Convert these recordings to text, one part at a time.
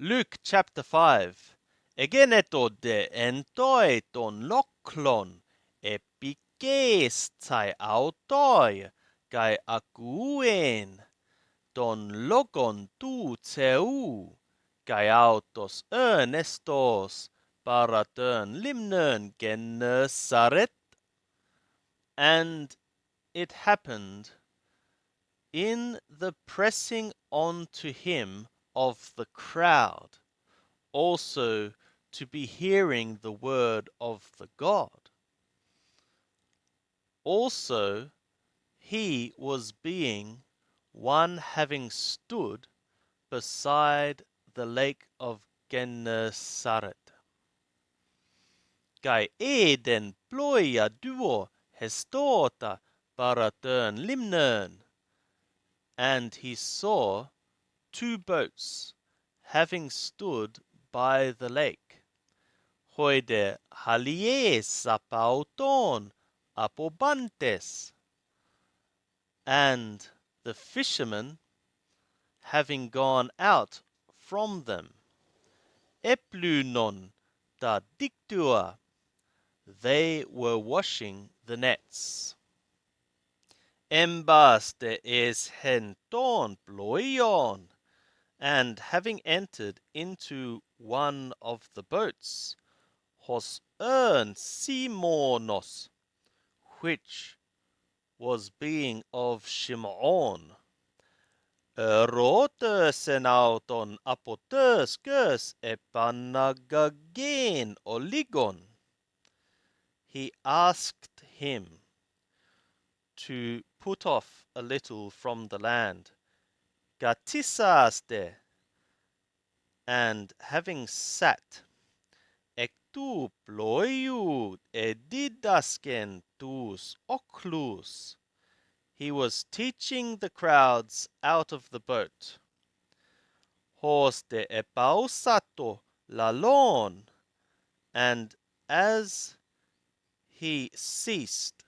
Luke chapter 5. Egeneto de entoi ton loklon epikeestai autoi kai akuen ton logon tu teu kai autos ernestos paratön limnön Gennesaret. And it happened in the pressing on to him of the crowd, also to be hearing the word of the God. Also he was being one having stood beside the lake of Gennesaret. Kai eden ploia duo hestota paratön limnön. And he saw two boats having stood by the lake. Hoide halies apauton apobantes. And the fishermen, having gone out from them, eplunon da dictua, they were washing the nets. Embaste es henton ploion, and having entered into one of the boats, hos Simonos, which was being of Shimon, erotösenauton apotöskös epanagagen oligon. He asked him to put off a little from the land. Gatisaste, and having sat, ektu ploiu edidasken tus oklus. He was teaching the crowds out of the boat. Hoste epausato lalon, and as he ceased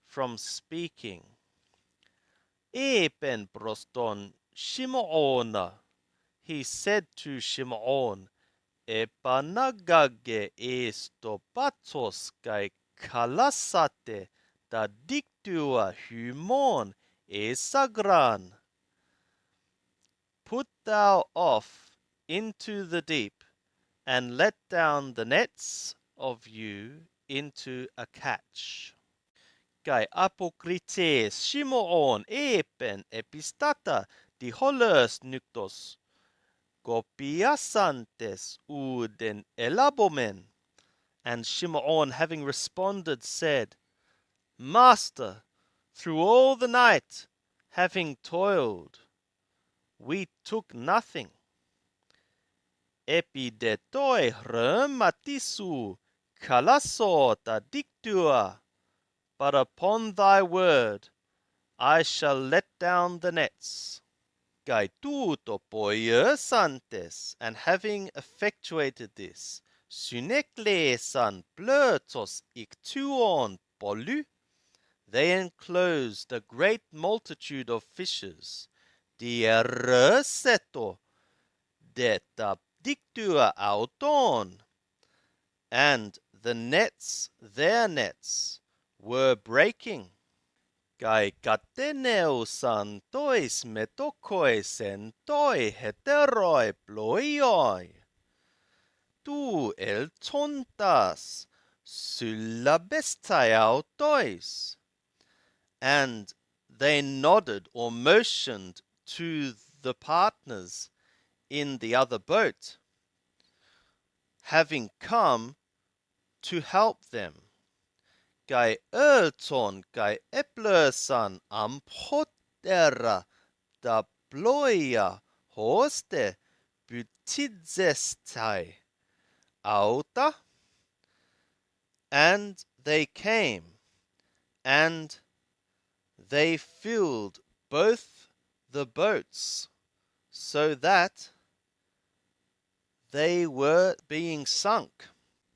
from speaking, epen proston Shimona, he said to Shimon, epanagage esto patos kai kalasate da dictua humon esagran. Put thou off into the deep, and let down the nets of you into a catch. Kai apokrites Shimon epen epistata diholos nyktos, Gopiasantes uden elabomen. And Shimon, having responded, said, Master, through all the night, having toiled, we took nothing. Epidetoi rematisu kalasota dictua, but upon thy word I shall let down the nets. Gaituto poiesantes, and having effectuated this, syneklesan pleutos ictuon polu, they enclosed a great multitude of fishes, diereseto deta dictua auton, and the nets, their nets, were breaking. Kai kateneusan tois metokoi sentoi heteroi ploioi. Tu eltontas syllabestai autois. And they nodded or motioned to the partners in the other boat, having come to help them. Kai elton kai eplersan ampotera da ploia hoste butidzestai auta. And they came, and they filled both the boats, so that they were being sunk.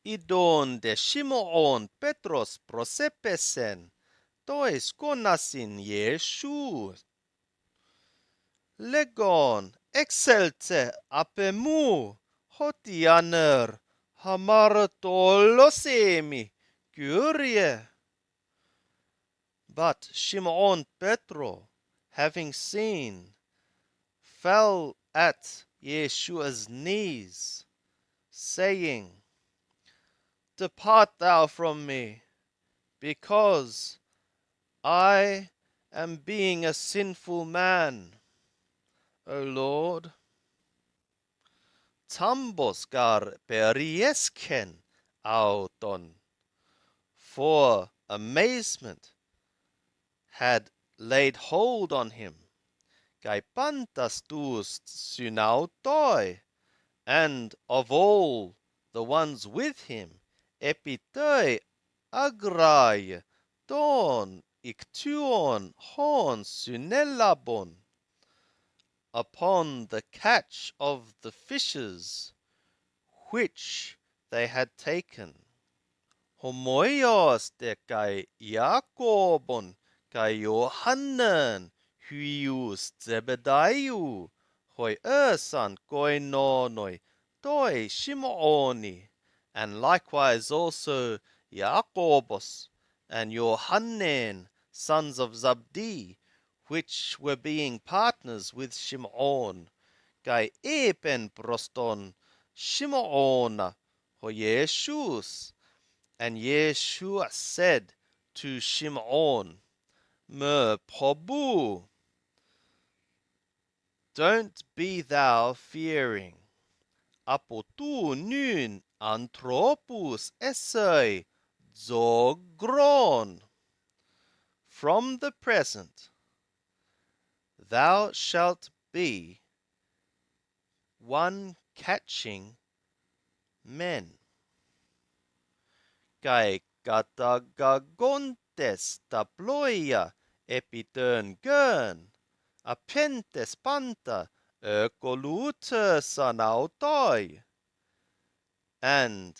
Idon de Shimon Petros prosepesen, tois konasin Yeshu. Legon excelte apemu hotianer hamartolosemi Kyrie. But Shimon Petro, having seen, fell at Yeshua's knees, saying, Depart thou from me, because I am being a sinful man, O Lord. Tambos gar periesken auton, for amazement had laid hold on him. Kai pantas tuus synautoi, and of all the ones with him, epitoi agrai ton ictuon hon synelabon, upon the catch of the fishes which they had taken. Homoios de kai Jacobon kai Johannen huius Zebedaiu hoi ersan koinonoi toi Shimoni, and likewise also Jacobos and Johannen, sons of Zabdi, which were being partners with Shimon, kai epen proston Shimona ho Yeshus. And Yeshua said to Shimon, Me pobu, don't be thou fearing. Apotu nun anthropus esei zogron. From the present thou shalt be one catching men. Kai katagagontes taploia epitön gön, apentes panta ökolute sanautoi. And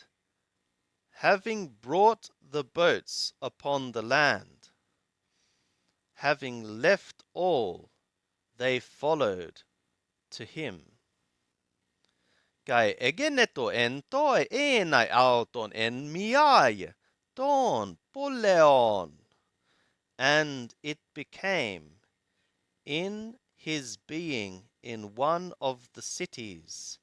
having brought the boats upon the land, having left all, they followed to him. Kai egeneto entoi enai auton en miai, ton poleon. And it became, in his being in one of the cities,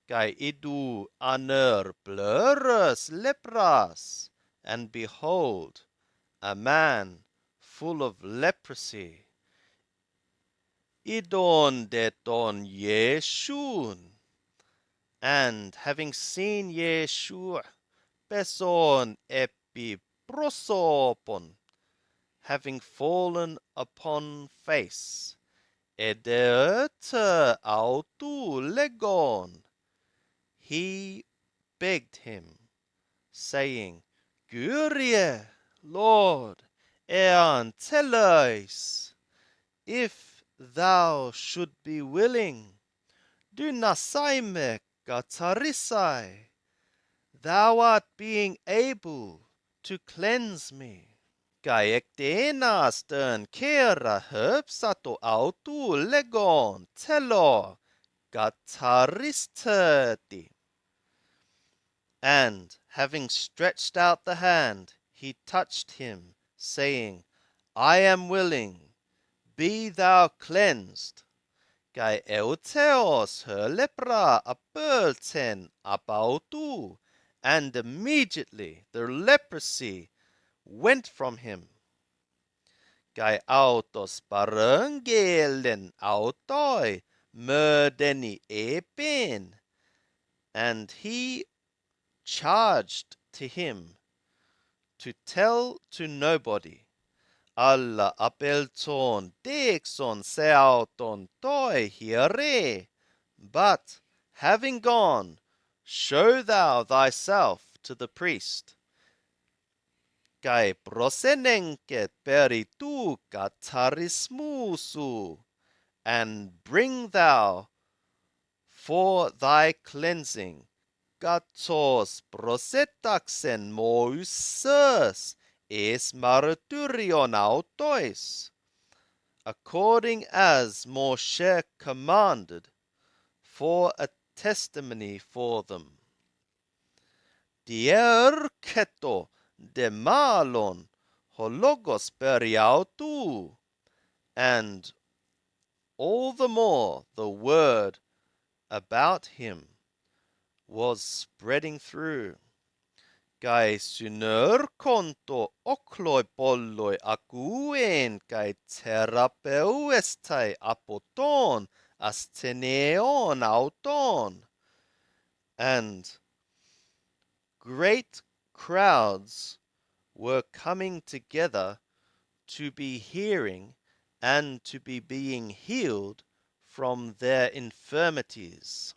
kai idu aner plurus lepras, and behold, a man full of leprosy, idon deton Yeshun, and having seen Yeshua, peson epi prosopon, having fallen upon face, Ederta autu legon. He begged him, saying, Kyrie, Lord, ean telos, if thou should be willing, do nasaime katarisai, thou art being able to cleanse me. Gaekteena stern kera höpsato autu legon telo gataristeti. And having stretched out the hand, he touched him, saying, I am willing, be thou cleansed. Gai euteos her lepra apelten apautu, and immediately the leprosy went from him. Kai autos parangelen autoi murdeni epin, and he charged to him to tell to nobody. Alla apelton dexon seauton toi here, but having gone, show thou thyself to the priest. Kai prosenenket peritu katarismusu, and bring thou for thy cleansing katos prosetaxen moises es marturion autois, according as Moshe commanded, for a testimony for them. Dierketo de malon hologos periautu, and all the more the word about him was spreading through. Kai synör konto okloi polloi akuen kai therapeuestai apoton astheneon auton. And great crowds were coming together to be hearing and to be being healed from their infirmities.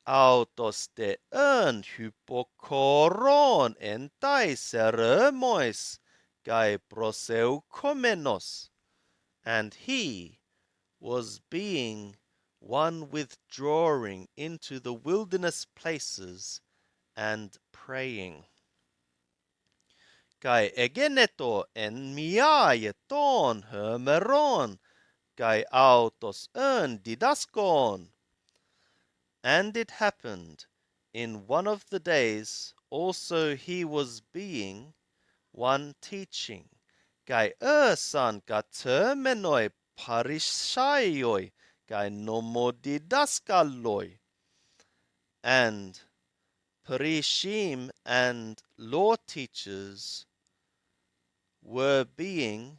Autos de hypokoron entai seremois kai proseukomenos, and he was being one withdrawing into the wilderness places and praying. Kai egeneto en miaeton hermeron, kai autos didaskon. And it happened in one of the days also he was being one teaching. Kai san katermenoi parishaioi, kai nomodidaskaloi. And parishim and law teachers were being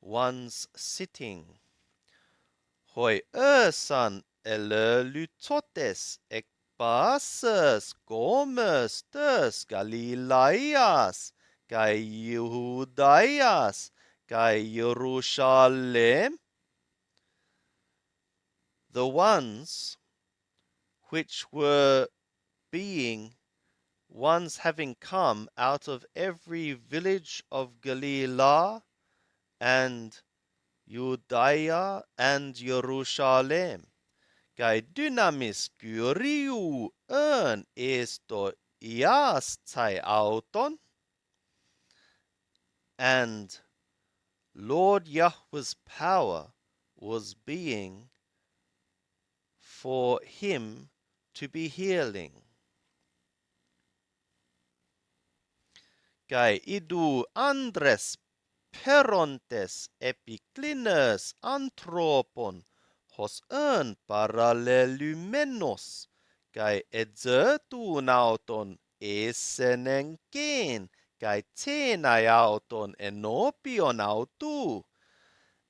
one's sitting. Hoi san lutotes ekbases gomers tes Galileias, kai Judaias, kai Jerusalem, the ones which were being ones having come out of every village of Galilee and Judea and Jerusalem. Kai dynamis kyriou esto iastai auton, and Lord Yahweh's power was being for him to be healing. Kai idu Andres perontes epiclines anthropon hos parallelumenos, kai exertun auton esenenken, kai tenai auton enopion autu.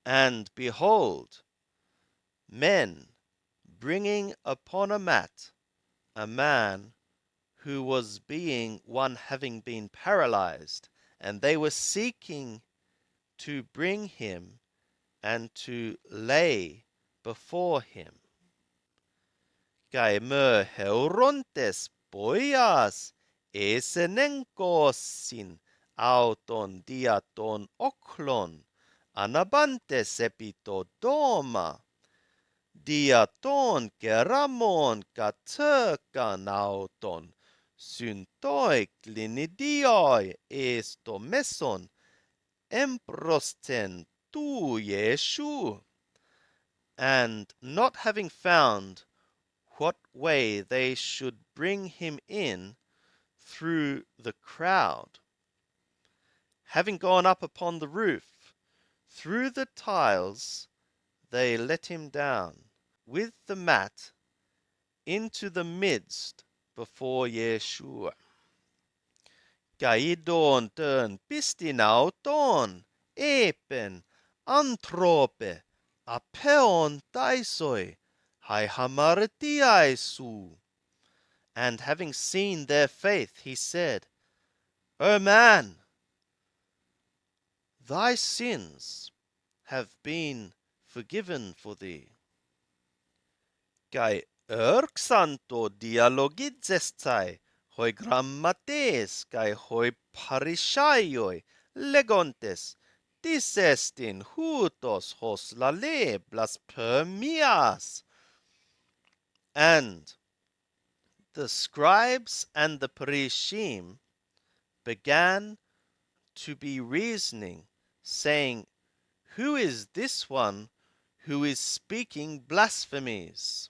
And behold, men bringing upon a mat a man who was being one having been paralyzed, and they were seeking to bring him and to lay before him. Kai me heurontes poias esenenkosin auton diaton oklon anabantes epito doma diaton keramon katerkan auton syntoi klinidioi esto meson emprosten tu Yeshu. And not having found what way they should bring him in through the crowd, having gone up upon the roof, through the tiles they let him down with the mat into the midst before Yeshua. Gaidon turn pistinauton, epen, anthrope, apeon taisoi, hai hamartiaisu. And having seen their faith, he said, O man, thy sins have been forgiven for thee. Kai erksanto dialogizestai, hoi grammates, kai hoi parishaioi, legontes, disestin hutos hos lale blasphemias. And the scribes and the parishim began to be reasoning, saying, Who is this one who is speaking blasphemies?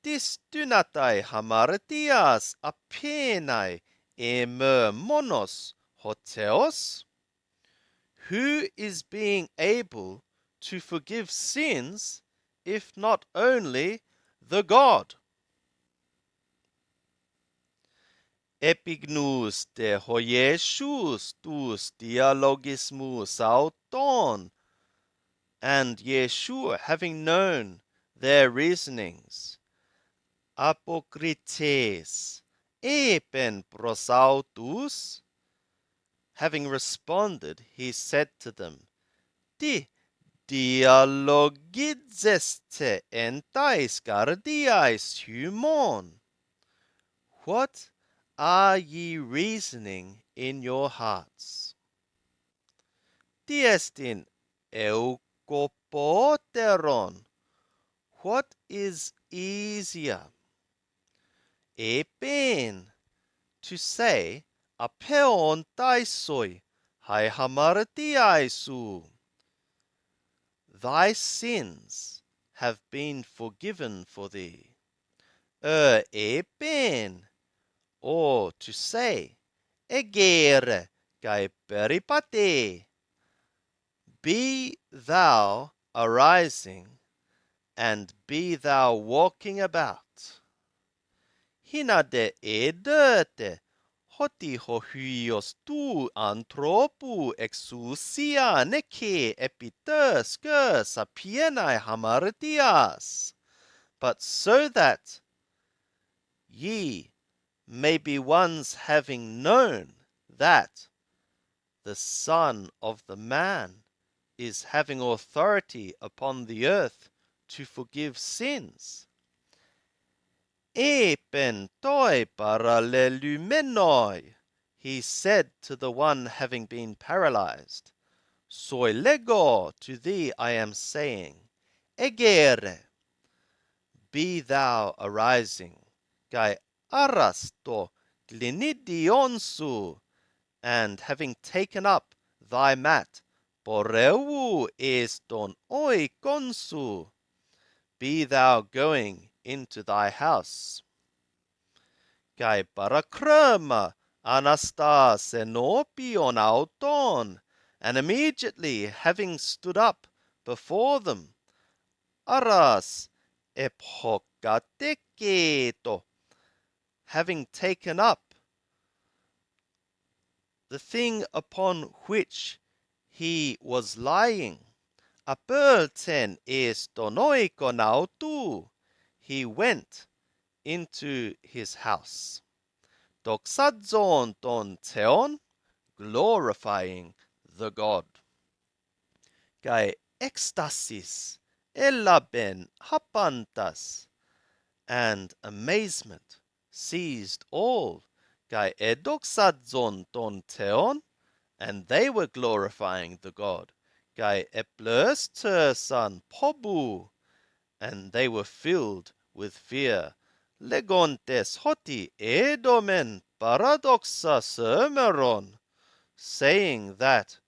Distunatai hamartias apenai emer monos hoteos? Who is being able to forgive sins if not only the God? Epignus de hoiessus tus dialogismus auton, and Yeshua, having known their reasonings, apokrites epen prosautus, having responded, he said to them, Di dialogizeste entais cardiais humon. What are ye reasoning in your hearts? Diestin eukopoteron. What is easier? Epen, to say, apeon taisoi, hai hamartiaisu. Thy sins have been forgiven for thee. Epen, or to say, egere, kai peripate. Be thou arising, and be thou walking about. Hina de edete, hoti hohuios tu anthropu exousia neke epites ke sapienai hamartias, but so that ye may be ones having known that the Son of the Man is having authority upon the earth to forgive sins. Epen toi paralelumenoi, he said to the one having been paralyzed, Soi lego, to thee I am saying, egere, be thou arising, kai arasto glinidionsu, and having taken up thy mat, poreu eston oikonsu, be thou going into thy house. Kai parakrama anastas enopion auton, and immediately having stood up before them, aras ephokateketo, having taken up the thing upon which he was lying, apelten estonoikonautu, he went into his house. Doxadzon ton theon, glorifying the God. Kai ecstasis, elaben hapantas, and amazement seized all. Kai edoxadzon ton theon, and they were glorifying the God. Kai eplers san pobu, and they were filled with fear. Legontes hoti edomen paradoxa sermeron, saying that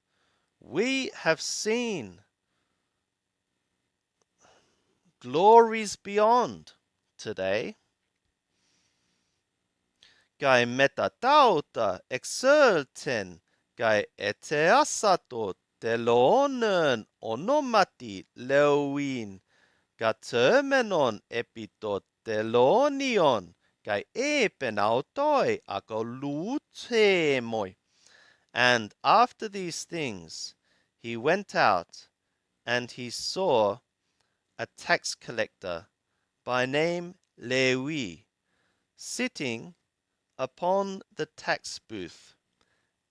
we have seen glories beyond today. Kai metatauta exerten, kai eteasato telonen onomati leuin, katermenon epitotelonion, kai epenautoi akolutemoi. And after these things he went out, and he saw a tax collector by name Lewi sitting upon the tax booth,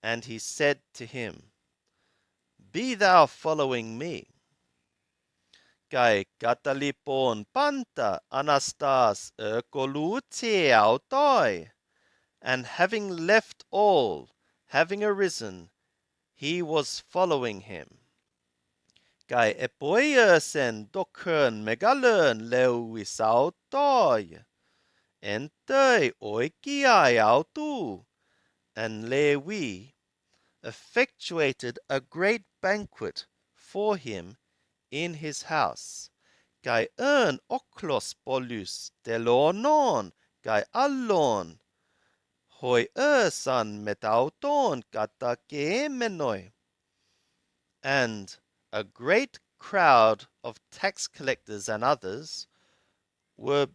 and he said to him, Be thou following me. Kai katalipon panta anastas kolute autoi, and having left all, having arisen, he was following him. Kai epoiasen dokern megalern lewis autoi, entei oikiai autu, and Lewi effectuated a great banquet for him in his house. kai oklos polus telonon kai allon, hoi san metauton kata kemenoi. And a great crowd of tax collectors and others were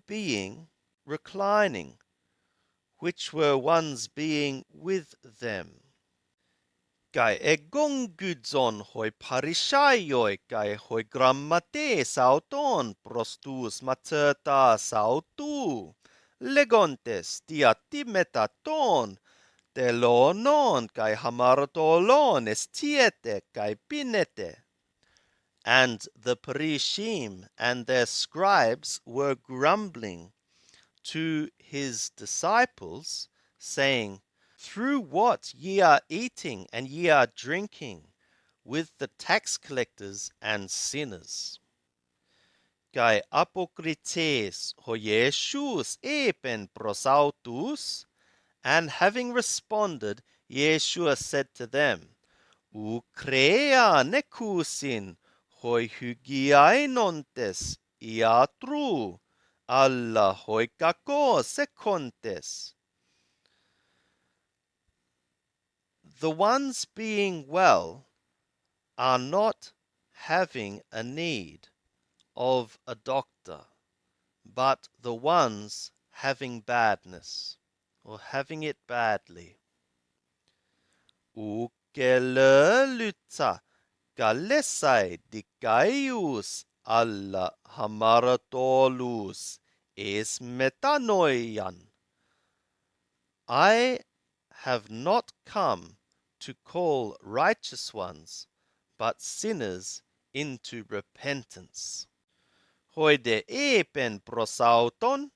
reclining, which were ones being with them. Kai egongudzon hoi parishaioi kai hoi grammate sauton prostus materta sautu legontes diatimetaton telonon kai hamartolon estiete kai pinete. And the Parishim and their scribes were grumbling to his disciples, saying, through what ye are eating and ye are drinking with the tax collectors and sinners. Kai apokrites hoieshus epen prosautus, and having responded, Yeshua said to them, Ukrea nekusin hoi hygiainontes iatru, alla hoi kako secontes. The ones being well are not having a need of a doctor, but the ones having badness, or having it badly. Ukelelytsa galesai dikaius alla hamaratolus es metanoian. I have not come to call righteous ones, but sinners into repentance. Hoide epen prosauton,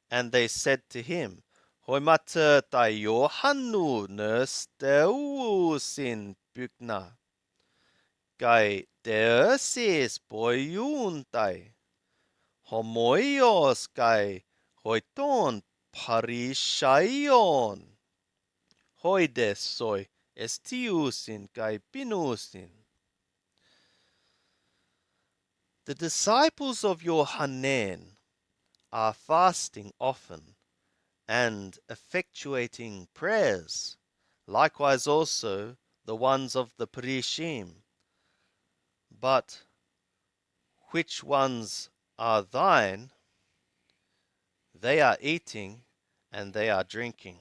and they said to him, Hoi mater tai Johannu nösteusin pykna, kai deosis poiuntai, homoios kai hoiton parishaion. Hoides soi estiusin kai pinusin. The disciples of Yohanan are fasting often and effectuating prayers, likewise also the ones of the Parishim. But which ones are thine? They are eating and they are drinking.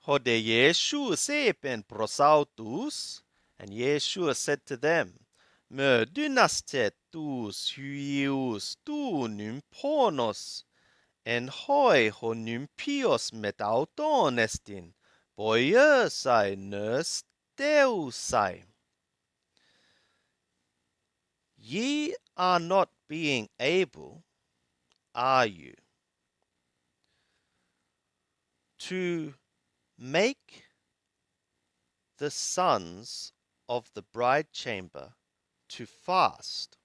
Hode Yeshu sepen prosautus, and Yeshua said to them, Me dynastet tus huius tu nymponos, en hoi ho nympios metauton estin, boiesai nus deusai. Ye are not being able, are you, to make the sons of the bride chamber to fast,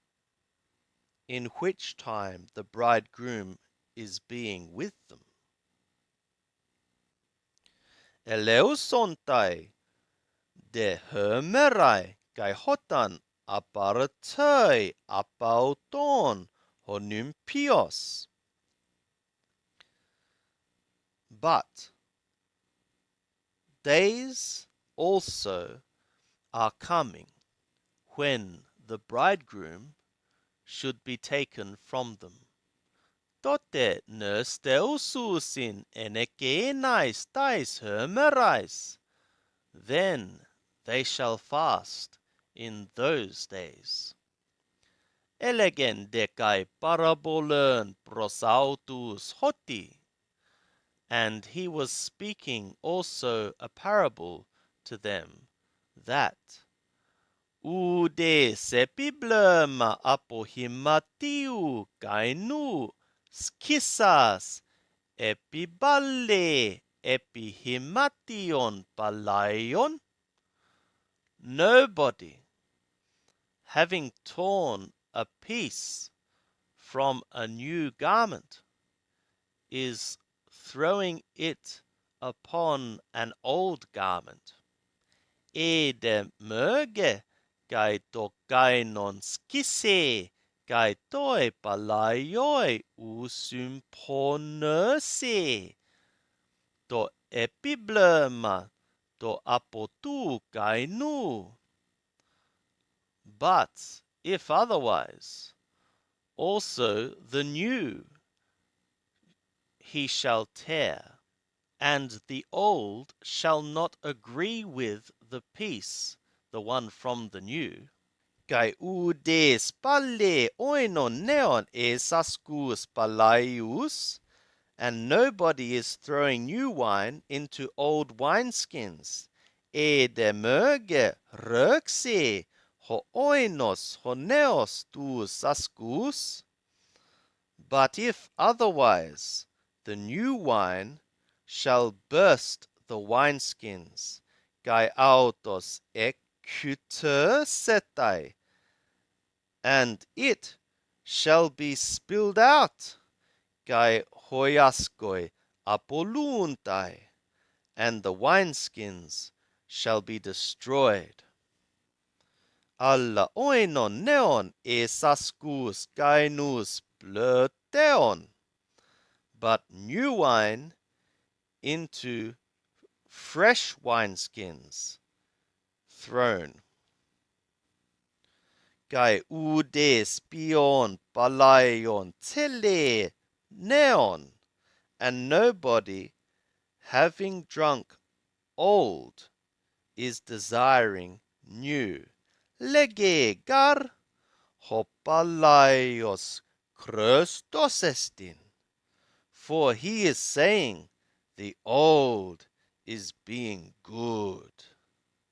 in which time the bridegroom is being with them. Eleusontai de hermerai kai hotan aparatei apauton honympios. But days also are coming when the bridegroom should be taken from them. Tote nösteususin enekenais tais hermerais. Then they shall fast in those days. Elegen decai parabolern prosautus hoti. And he was speaking also a parable to them, that Ude sepiblema apohimatiu kainu skissas epiballe epihimation palaion. Nobody, having torn a piece from a new garment, is throwing it upon an old garment. Ede möge kai to kainon skisse Kai toi palaioi usymponerse. To epiblema, to apotu kai nu. But if otherwise, also the new he shall tear, and the old shall not agree with the peace, the one from the new. Kai ude spalle oinon neon esaskus palaius, and nobody is throwing new wine into old wineskins. E demöge rökse ho oinos ho neos tu saskus. But if otherwise, the new wine shall burst the wineskins, kai autos ekyter setai, and it shall be spilled out, kai hoiaskoi apoluntai, and the wineskins shall be destroyed. Alla oinon neon esaskus kainus plöteon, but new wine into fresh wineskins thrown. Kai ude spion palaion tele neon, and nobody, having drunk old, is desiring new. Lege gar hopalaios Christos estin. For he is saying, the old is being good.